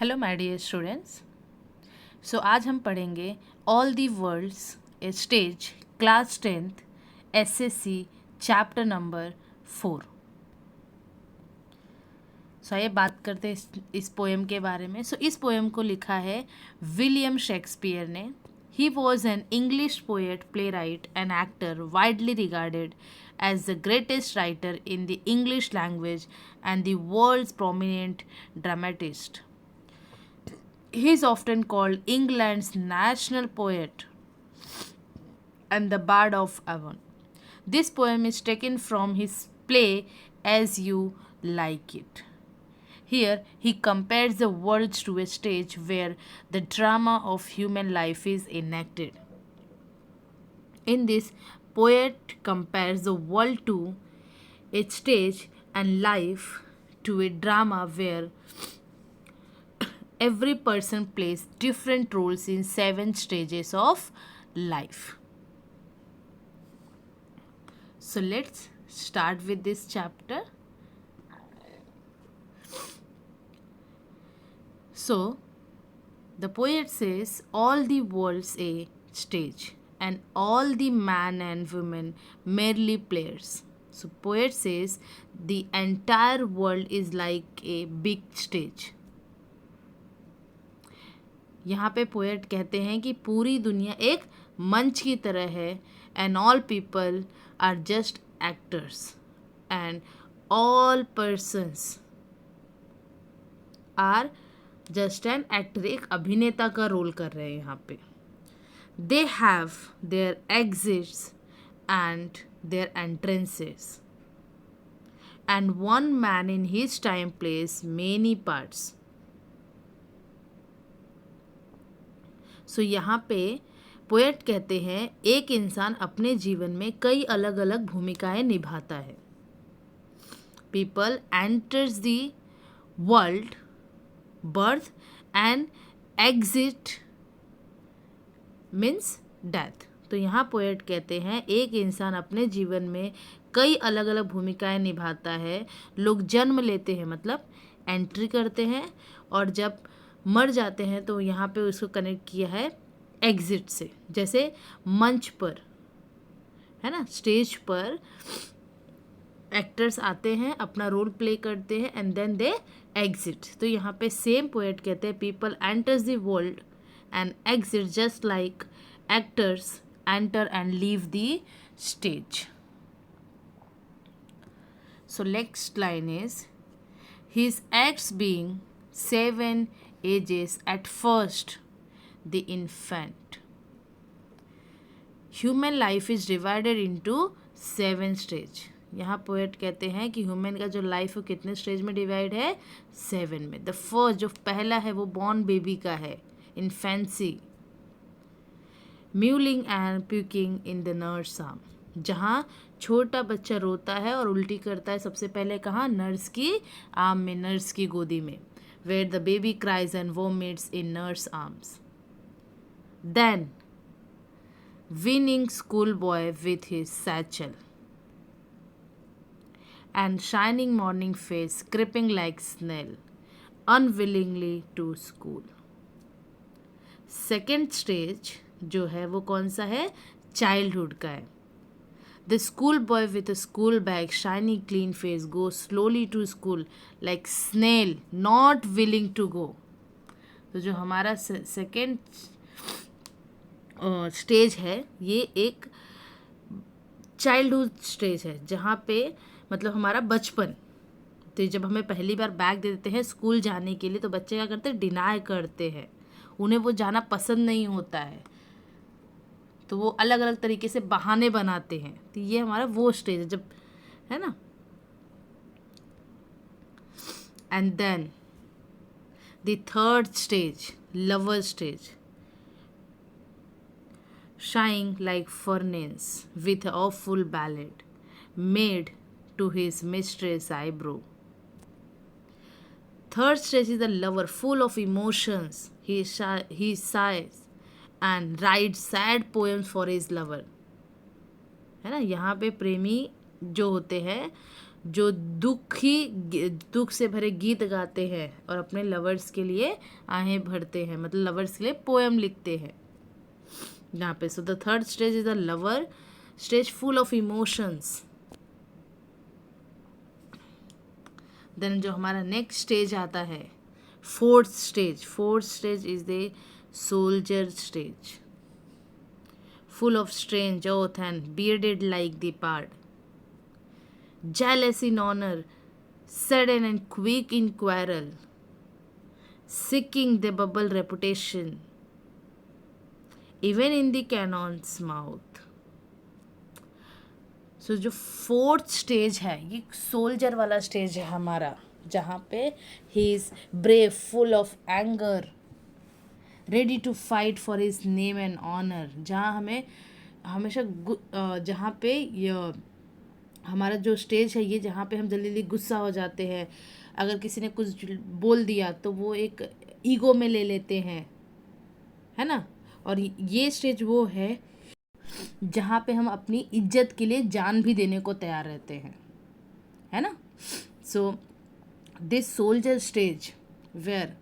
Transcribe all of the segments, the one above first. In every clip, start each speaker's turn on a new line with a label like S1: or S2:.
S1: Hello my dear students. So आज हम पढ़ेंगे all the world's stage class 10th SSC chapter number 4। So आइए बात करते हैं इस पोएम के बारे में। इस पोएम को लिखा है विलियम शेक्सपियर ने। He was an English poet, play right and actor widely regarded as the greatest writer in the English language and the world's prominent dramatist. He is often called England's national poet and the Bard of Avon. This poem is taken from his play As You Like It. Here, he compares the world to a stage where the drama of human life is enacted. In this, poet compares the world to a stage and life to a drama where every person plays different roles in 7 stages of life. So let's start with this chapter. So the poet says all the world's a stage and all the man and women merely players. So poet says the entire world is like a big stage. यहाँ पे poet कहते हैं कि पूरी दुनिया एक मंच की तरह है and all people are just actors and all persons are just an actor, एक अभिनेता का रोल कर रहे हैं यहाँ पे. They have their exits and their entrances and one man in his time plays many parts. So यहाँ पे पोएट कहते हैं एक इंसान अपने जीवन में कई अलग अलग भूमिकाएं निभाता है. People enters the world, birth and exit means death. तो यहाँ पोएट कहते हैं एक इंसान अपने जीवन में कई अलग अलग भूमिकाएं निभाता है. लोग जन्म लेते हैं मतलब एंट्री करते हैं, और जब मर जाते हैं तो यहाँ पे उसको कनेक्ट किया है एग्जिट से. जैसे मंच पर है ना, स्टेज पर एक्टर्स आते हैं, अपना रोल प्ले करते हैं एंड देन दे एग्जिट. तो यहाँ पे सेम पोएट कहते हैं people enters the world and exit just like actors enter and leave the stage. So next line is his acts being 7 ages at first the infant. Human life is divided into 7 stage. यहाँ poet कहते हैं कि human का जो life है कितने stage में divide है, 7 में. द फर्स्ट जो पहला है वो बॉर्न बेबी का है, infancy. Mewling and puking in the nurse arm, जहाँ छोटा बच्चा रोता है और उल्टी करता है सबसे पहले कहाँ, नर्स की आर्म में, नर्स की गोदी में. Where the baby cries and vomits in nurse arms. Then winning schoolboy with his satchel and shining morning face creeping like snail unwillingly to school. Second stage जो है वो कौन सा है, चाइल्डहुड का है. The school boy with a school bag shiny clean face go slowly to school like snail not willing to go. तो जो हमारा सेकेंड स्टेज है ये एक चाइल्डहुड स्टेज है, जहाँ पे मतलब हमारा बचपन. तो जब हमें पहली बार बैग दे देते हैं स्कूल जाने के लिए तो बच्चे क्या करते हैं, डिनाई करते हैं, उन्हें वो जाना पसंद नहीं होता है, तो वो अलग अलग तरीके से बहाने बनाते हैं. तो ये हमारा वो स्टेज है जब, है ना. And then the third stage, lover stage, shying like furnace with awful ballad made to his mistress eyebrow. Third stage is the lover full of emotions. He sighs and writes sad poems for his lover. है ना, यहाँ पे प्रेमी जो होते हैं जो दुख से भरे गीत गाते हैं और अपने लवर्स के लिए आहें भरते हैं, मतलब लवर्स के लिए पोएम लिखते हैं यहाँ पे. So the third stage is the lover stage, full of emotions. Then जो हमारा नेक्स्ट स्टेज आता है, fourth stage is the soldier stage, full of strange oath and bearded like the pard. Jealous in honor, sudden and quick in quarrel, seeking the bubble reputation, even in the cannon's mouth. So जो fourth stage है ये soldier वाला stage है हमारा, जहाँ पे he is brave, full of anger, ready to fight for his name and honour. जहाँ हमें हमेशा जहाँ पे हमारा जो स्टेज है ये, जहाँ पे हम जल्दी जल्दी गुस्सा हो जाते हैं, अगर किसी ने कुछ बोल दिया तो वो एक ईगो में ले लेते हैं, है ना. और ये स्टेज वो है जहाँ पे हम अपनी इज्जत के लिए जान भी देने को तैयार रहते हैं, है ना. So this soldier stage where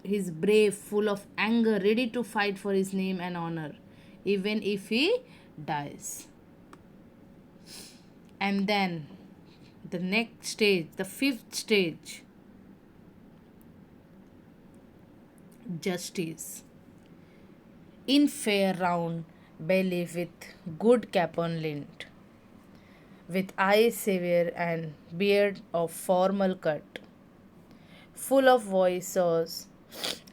S1: he's brave, full of anger, ready to fight for his name and honor, even if he dies. And then the next stage, the fifth stage, justice. In fair round belly with good cap on lint, with eyes severe and beard of formal cut, full of voices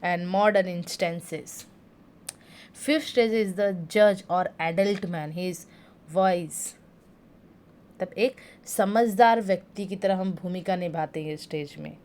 S1: and modern instances. Fifth stage is the judge or adult man. He is wise. तब एक समझदार व्यक्ति की तरह हम भूमिका निभाते हैं स्टेज में,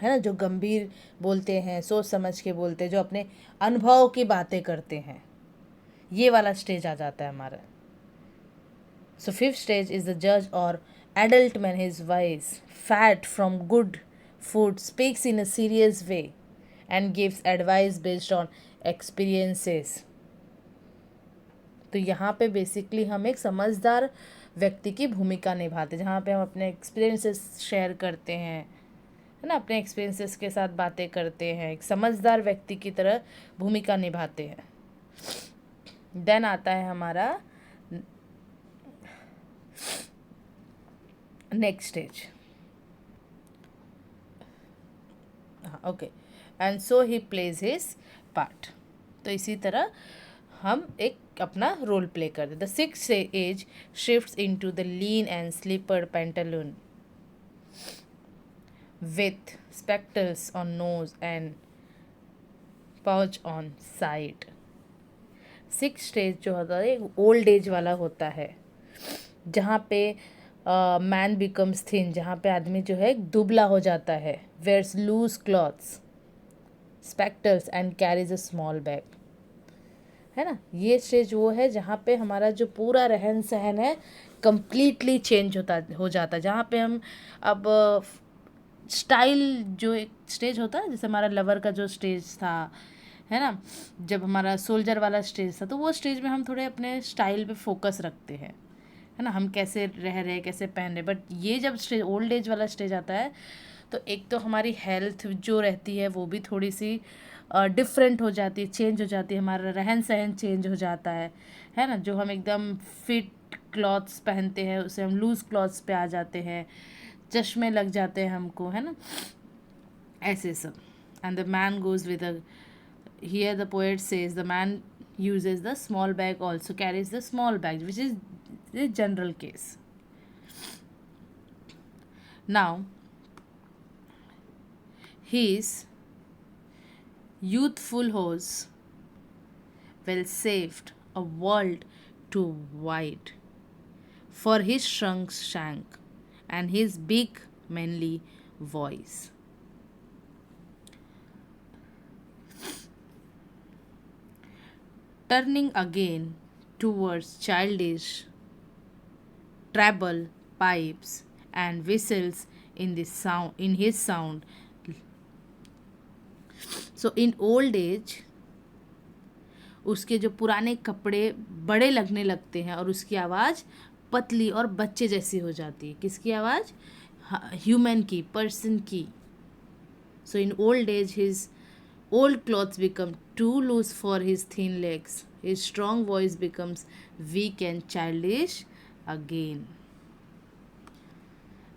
S1: है ना. जो गंभीर बोलते हैं, सोच समझ के बोलते हैं, जो अपने अनुभव की बातें करते हैं, ये वाला स्टेज आ जाता है हमारा. So fifth stage is the जज और adult man. He is wise, fat from good food, speaks in a serious way, and gives advice based on experiences. तो यहाँ पे बेसिकली हम एक समझदार व्यक्ति की भूमिका निभाते हैं, जहाँ पे हम अपने एक्सपीरियंसेस शेयर करते हैं, है ना, अपने एक्सपीरियंसेस के साथ बातें करते हैं, एक समझदार व्यक्ति की तरह भूमिका निभाते हैं. देन आता है हमारा next stage. Okay, and so he plays his part. तो इसी तरह हम एक अपना रोल प्ले करते. The sixth age shifts into the lean and slippered pantaloon with spectacles on nose and pouch on side. Sixth stage जो होता है ओल्ड एज वाला होता है, जहाँ पे मैन बिकम्स थिन, जहाँ पे आदमी जो है दुबला हो जाता है. Wears loose clothes, spectacles and carries a small bag, है ना. ये स्टेज वो है जहाँ पे हमारा जो पूरा रहन सहन है कंप्लीटली चेंज हो जाता है, जहाँ पे हम अब स्टाइल, जो एक स्टेज होता है जैसे हमारा लवर का जो स्टेज था, है ना, जब हमारा सोल्जर वाला स्टेज था, तो वो स्टेज में हम थोड़े अपने स्टाइल पे फोकस रखते हैं, है ना, हम कैसे रह रहे, कैसे पहन रहे. बट ये जब स्टेज ओल्ड एज वाला स्टेज आता है तो एक तो हमारी हेल्थ जो रहती है वो भी थोड़ी सी डिफरेंट हो जाती है, चेंज हो जाती है, हमारा रहन सहन चेंज हो जाता है ना. जो हम एकदम फिट क्लॉथ्स पहनते हैं उसे हम लूज क्लॉथ्स पे आ जाते हैं, चश्मे लग जाते हैं हमको, है ना, ऐसे सब. And the man goes with a, here the poet says the man uses the small bag, also carries the small bag, which is the general case. Now his youthful horse well saved a world too wide for his shrunk shank and his big manly voice. Turning again towards childish treble pipes and whistles in his sound. So in old age उसके जो पुराने कपड़े बड़े लगने लगते हैं और उसकी आवाज़ पतली और बच्चे जैसी हो जाती है। किसकी आवाज़? ह्यूमन की, पर्सन की। So in old age his old clothes become too loose for his thin legs. His strong voice becomes weak and childish again.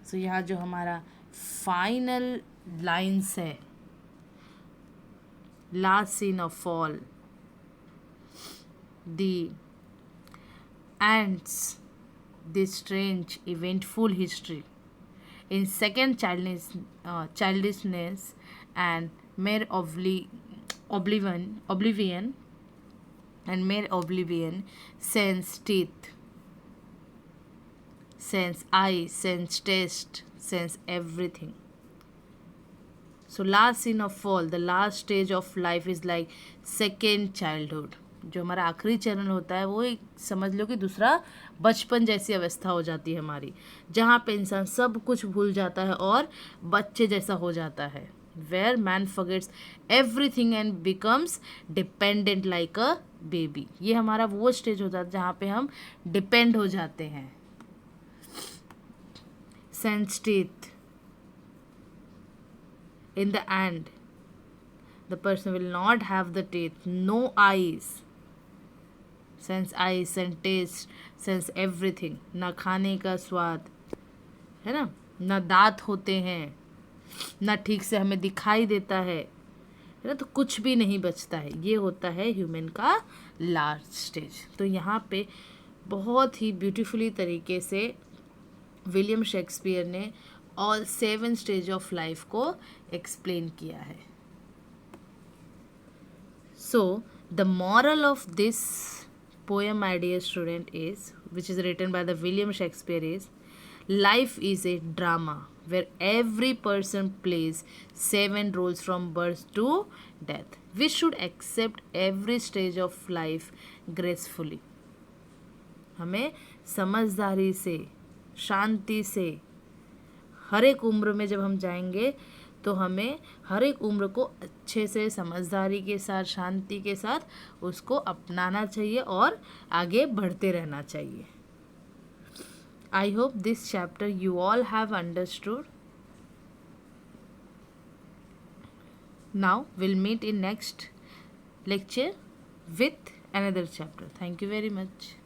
S1: So यहाँ जो हमारा फाइनल लाइन्स है, last scene of fall, the ants, this strange eventful history in second childishness and mere oblivion and mere oblivion, sense teeth, sense eye, sense taste, sense everything. So last scene of fall, the last stage of life is like second childhood. जो हमारा आखिरी चरण होता है वो एक समझ लो कि दूसरा बचपन जैसी अवस्था हो जाती है हमारी, जहाँ पे इंसान सब कुछ भूल जाता है और बच्चे जैसा हो जाता है. Where man forgets everything and becomes dependent like a baby. ये हमारा वो स्टेज होता है जहाँ पे हम डिपेंड हो जाते हैं. Sense teeth. In the end, the person will not have the teeth, no eyes. Sense eyes, sense taste, sense everything. ना खाने का स्वाद है ना, ना दांत होते हैं, ना ठीक से हमें दिखाई देता है ना, तो कुछ भी नहीं बचता है. ये होता है ह्यूमन का लास्ट स्टेज. तो यहाँ पे बहुत ही ब्यूटीफुली तरीके से विलियम शेक्सपियर ने ऑल 7 स्टेज ऑफ लाइफ को एक्सप्लेन किया है. So the moral of this poem, my dear student, is, which is written by the William Shakespeare, is life is a drama where every person plays 7 roles from birth to death. We should accept every stage of life gracefully. हमें समझदारी से, शांति से, हर एक उम्र में जब हम जाएंगे तो हमें हर एक उम्र को अच्छे से, समझदारी के साथ, शांति के साथ उसको अपनाना चाहिए और आगे बढ़ते रहना चाहिए. I hope this chapter you all have understood. Now will meet in next lecture with another chapter. Thank you very much.